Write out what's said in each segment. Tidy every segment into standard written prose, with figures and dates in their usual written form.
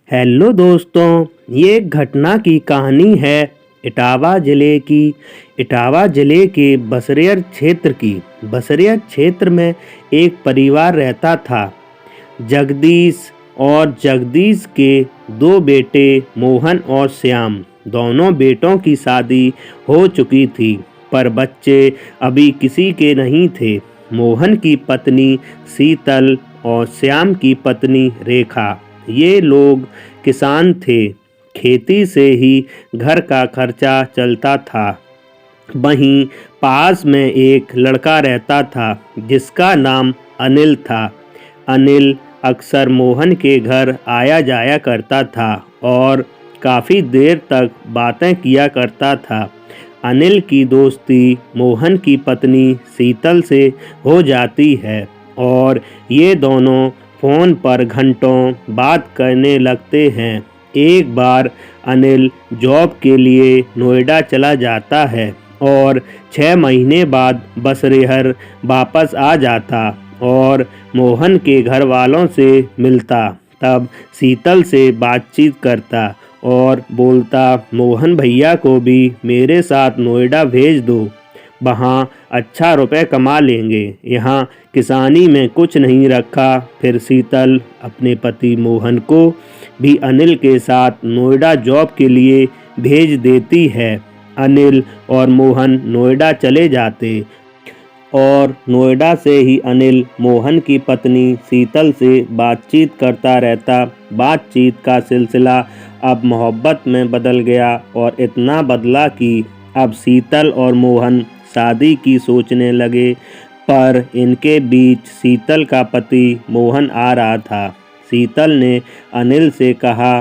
Hello दोस्तों, ये एक घटना की कहानी है इटावा ज़िले की। इटावा ज़िले के बसरियर क्षेत्र की। बसरियर क्षेत्र में एक परिवार रहता था, जगदीश। और जगदीश के दो बेटे मोहन और श्याम। दोनों बेटों की शादी हो चुकी थी, पर बच्चे अभी किसी के नहीं थे। मोहन की पत्नी शीतल और श्याम की पत्नी रेखा, ये लोग किसान थे। खेती से ही घर का खर्चा चलता था। वहीं पास में एक लड़का रहता था, जिसका नाम अनिल था। अनिल अक्सर मोहन के घर आया जाया करता था और काफ़ी देर तक बातें किया करता था। अनिल की दोस्ती मोहन की पत्नी शीतल से हो जाती है और ये दोनों फ़ोन पर घंटों बात करने लगते हैं। एक बार अनिल जॉब के लिए नोएडा चला जाता है और 6 महीने बाद बसरेहर वापस आ जाता और मोहन के घर वालों से मिलता। तब शीतल से बातचीत करता और बोलता, मोहन भैया को भी मेरे साथ नोएडा भेज दो, वहाँ अच्छा रुपए कमा लेंगे, यहाँ किसानी में कुछ नहीं रखा। फिर शीतल अपने पति मोहन को भी अनिल के साथ नोएडा जॉब के लिए भेज देती है। अनिल और मोहन नोएडा चले जाते और नोएडा से ही अनिल मोहन की पत्नी शीतल से बातचीत करता रहता। बातचीत का सिलसिला अब मोहब्बत में बदल गया और इतना बदला कि अब शीतल और मोहन शादी की सोचने लगे। पर इनके बीच शीतल का पति मोहन आ रहा था। शीतल ने अनिल से कहा,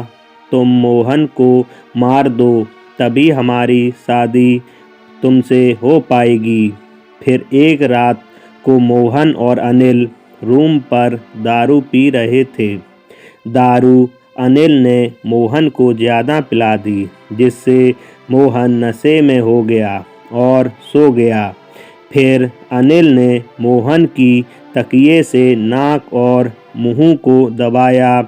तुम मोहन को मार दो, तभी हमारी शादी तुमसे हो पाएगी। फिर एक रात को मोहन और अनिल रूम पर दारू पी रहे थे। दारू अनिल ने मोहन को ज़्यादा पिला दी, जिससे मोहन नशे में हो गया और सो गया। फिर अनिल ने मोहन की तकिए से नाक और मुंह को दबाया।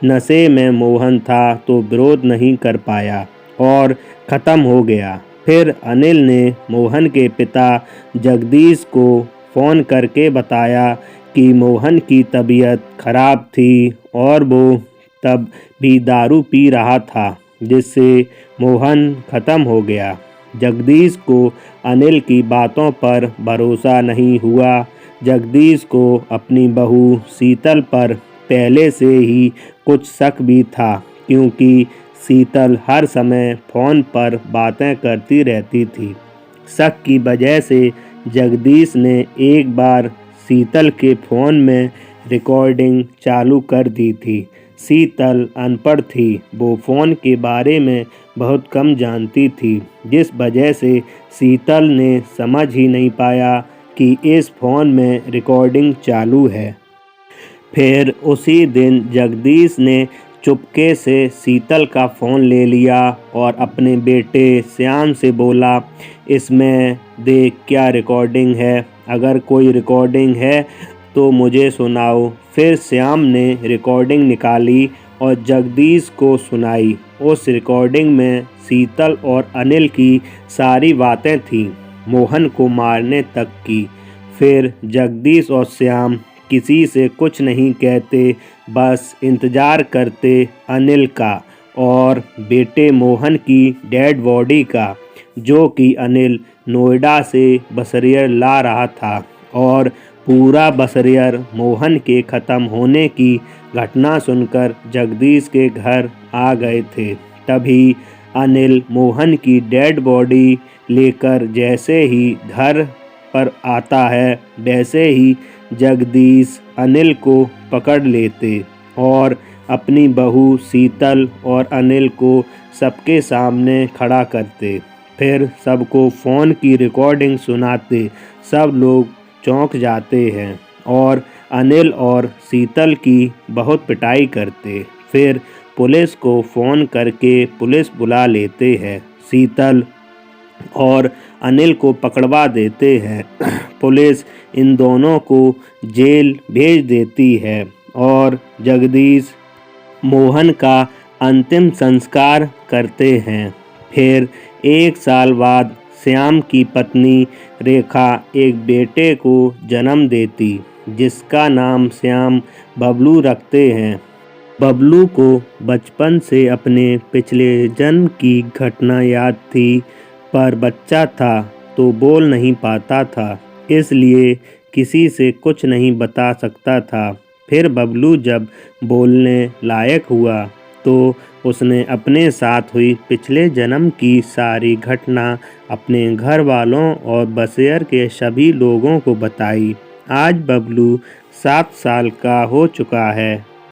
नशे में मोहन था तो विरोध नहीं कर पाया और ख़त्म हो गया। फिर अनिल ने मोहन के पिता जगदीश को फ़ोन करके बताया कि मोहन की तबीयत खराब थी और वो तब भी दारू पी रहा था, जिससे मोहन ख़त्म हो गया। जगदीश को अनिल की बातों पर भरोसा नहीं हुआ। जगदीश को अपनी बहू शीतल पर पहले से ही कुछ शक भी था, क्योंकि शीतल हर समय फ़ोन पर बातें करती रहती थी। शक की वजह से जगदीश ने एक बार शीतल के फ़ोन में रिकॉर्डिंग चालू कर दी थी। शीतल अनपढ़ थी, वो फ़ोन के बारे में बहुत कम जानती थी, जिस वजह से शीतल ने समझ ही नहीं पाया कि इस फ़ोन में रिकॉर्डिंग चालू है। फिर उसी दिन जगदीश ने चुपके से शीतल का फ़ोन ले लिया और अपने बेटे श्याम से बोला, इसमें देख क्या रिकॉर्डिंग है, अगर कोई रिकॉर्डिंग है तो मुझे सुनाओ। फिर श्याम ने रिकॉर्डिंग निकाली और जगदीश को सुनाई। उस रिकॉर्डिंग में शीतल और अनिल की सारी बातें थीं, मोहन को मारने तक की। फिर जगदीश और श्याम किसी से कुछ नहीं कहते, बस इंतज़ार करते अनिल का और बेटे मोहन की डेड बॉडी का, जो कि अनिल नोएडा से बसरियर ला रहा था। और पूरा बसरियर मोहन के ख़त्म होने की घटना सुनकर जगदीश के घर आ गए थे। तभी अनिल मोहन की डेड बॉडी लेकर जैसे ही घर पर आता है, वैसे ही जगदीश अनिल को पकड़ लेते और अपनी बहू शीतल और अनिल को सबके सामने खड़ा करते। फिर सबको फ़ोन की रिकॉर्डिंग सुनाते। सब लोग चौंक जाते हैं और अनिल और शीतल की बहुत पिटाई करते। फिर पुलिस को फ़ोन करके पुलिस बुला लेते हैं। शीतल और अनिल को पकड़वा देते हैं। पुलिस इन दोनों को जेल भेज देती है और जगदीश मोहन का अंतिम संस्कार करते हैं। फिर 1 साल बाद श्याम की पत्नी रेखा एक बेटे को जन्म देती, जिसका नाम श्याम बबलू रखते हैं। बबलू को बचपन से अपने पिछले जन्म की घटना याद थी, पर बच्चा था तो बोल नहीं पाता था, इसलिए किसी से कुछ नहीं बता सकता था। फिर बबलू जब बोलने लायक हुआ तो उसने अपने साथ हुई पिछले जन्म की सारी घटना अपने घर वालों और बसेयर के सभी लोगों को बताई। आज बबलू 7 साल का हो चुका है